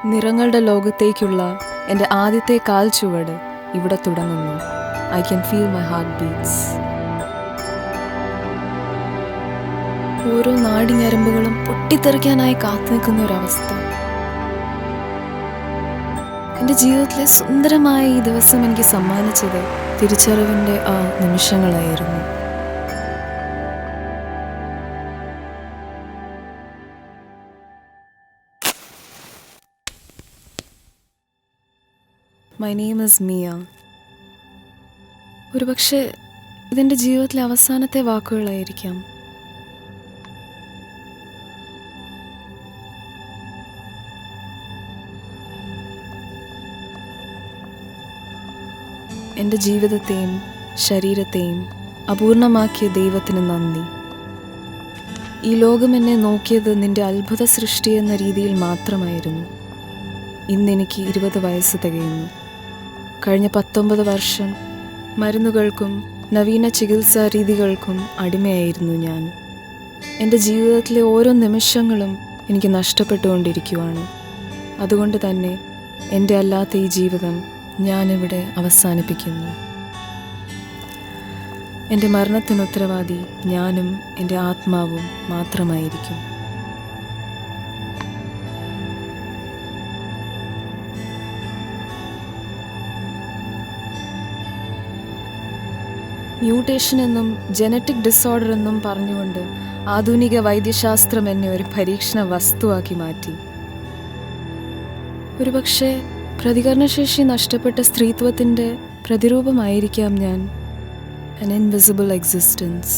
നിറങ്ങളുടെ ലോകത്തേക്കുള്ള എൻ്റെ ആദ്യത്തെ കാൽ ചുവട് ഇവിടെ തുടങ്ങുന്നു. I can feel my heart beats. ഓരോ നാടിഞരമ്പുകളും പൊട്ടിത്തെറിക്കാനായി കാത്തു നിൽക്കുന്ന ഒരവസ്ഥ. എൻ്റെ ജീവിതത്തിലെ സുന്ദരമായ ഈ ദിവസം എനിക്ക് സമ്മാനിച്ചത് തിരിച്ചറിവിൻ്റെ ആ നിമിഷങ്ങളായിരുന്നു. My name is Mia. ഒരുപക്ഷെ ഇതെൻ്റെ ജീവിതത്തിലെ അവസാനത്തെ വാക്കുകളായിരിക്കാം. എൻ്റെ ജീവിതത്തെയും ശരീരത്തെയും അപൂർണമാക്കിയ ദൈവത്തിന് നന്ദി. ഈ ലോകം എന്നെ നോക്കിയത് നിന്റെ അത്ഭുത സൃഷ്ടി എന്ന രീതിയിൽ മാത്രമായിരുന്നു. ഇന്നെനിക്ക് 20 വയസ്സ് തികയുന്നു. കഴിഞ്ഞ 19 വർഷം മരുന്നുകൾക്കും നവീന ചികിത്സാ രീതികൾക്കും അടിമയായിരുന്നു ഞാൻ. എൻ്റെ ജീവിതത്തിലെ ഓരോ നിമിഷങ്ങളും എനിക്ക് നഷ്ടപ്പെട്ടുകൊണ്ടിരിക്കുവാണ്. അതുകൊണ്ട് തന്നെ എൻ്റെ അല്ലാത്ത ഈ ജീവിതം ഞാനിവിടെ അവസാനിപ്പിക്കുന്നു. എൻ്റെ മരണത്തിന് ഉത്തരവാദി ഞാനും എൻ്റെ ആത്മാവും മാത്രമായിരിക്കും. മ്യൂട്ടേഷൻ എന്നും ജനറ്റിക് ഡിസോർഡർ എന്നും പറഞ്ഞുകൊണ്ട് ആധുനിക വൈദ്യശാസ്ത്രം എന്നെ ഒരു പരീക്ഷണ വസ്തുവാക്കി മാറ്റി. ഒരുപക്ഷെ പ്രതികരണശേഷി നഷ്ടപ്പെട്ട സ്ത്രീത്വത്തിൻ്റെ പ്രതിരൂപമായിരിക്കാം ഞാൻ. an invisible existence.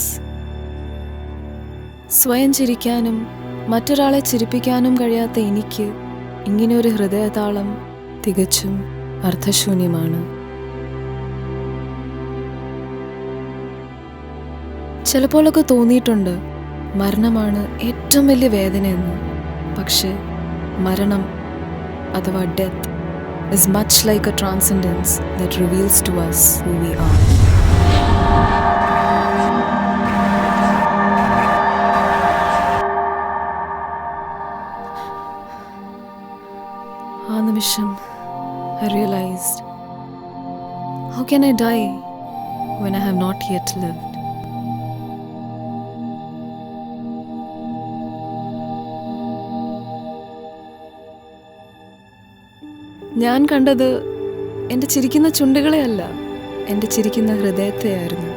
സ്വയം ചിരിക്കാനും മറ്റൊരാളെ ചിരിപ്പിക്കാനും കഴിയാത്ത എനിക്ക് ഇങ്ങനെയൊരു ഹൃദയതാളം തികച്ചും അർത്ഥശൂന്യമാണ്. ചിലപ്പോഴൊക്കെ തോന്നിയിട്ടുണ്ട് മരണമാണ് ഏറ്റവും വലിയ വേദനയെന്ന്. പക്ഷേ മരണം അഥവാ death is much like a transcendence that reveals to us who we are. ആ നിമിഷം I realized, how can I die when I have not yet lived? ഞാൻ കണ്ടത് എൻ്റെ ചിരിക്കുന്ന ചുണ്ടുകളെ അല്ല, എൻ്റെ ചിരിക്കുന്ന ഹൃദയത്തെയായിരുന്നു.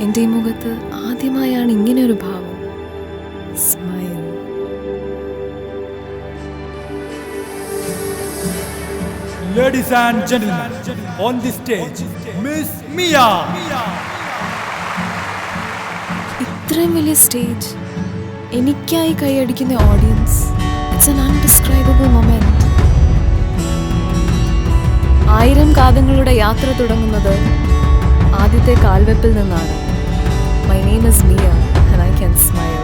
എൻ്റെ ഈ മുഖത്ത് ആദ്യമായാണ് ഇങ്ങനെയൊരു ഭാവം. Smile. Ladies and gentlemen, on the stage, Miss Mia. ഇത്രയും വലിയ സ്റ്റേജ്, എനിക്കായി കൈയടിക്കുന്ന audience, it's an undescribable moment. 1000 കാതങ്ങളുടെ യാത്ര തുടങ്ങുന്നത് ആദ്യത്തെ കാൽവെപ്പിൽ നിന്നാണ്. My name is Mia and I can smile.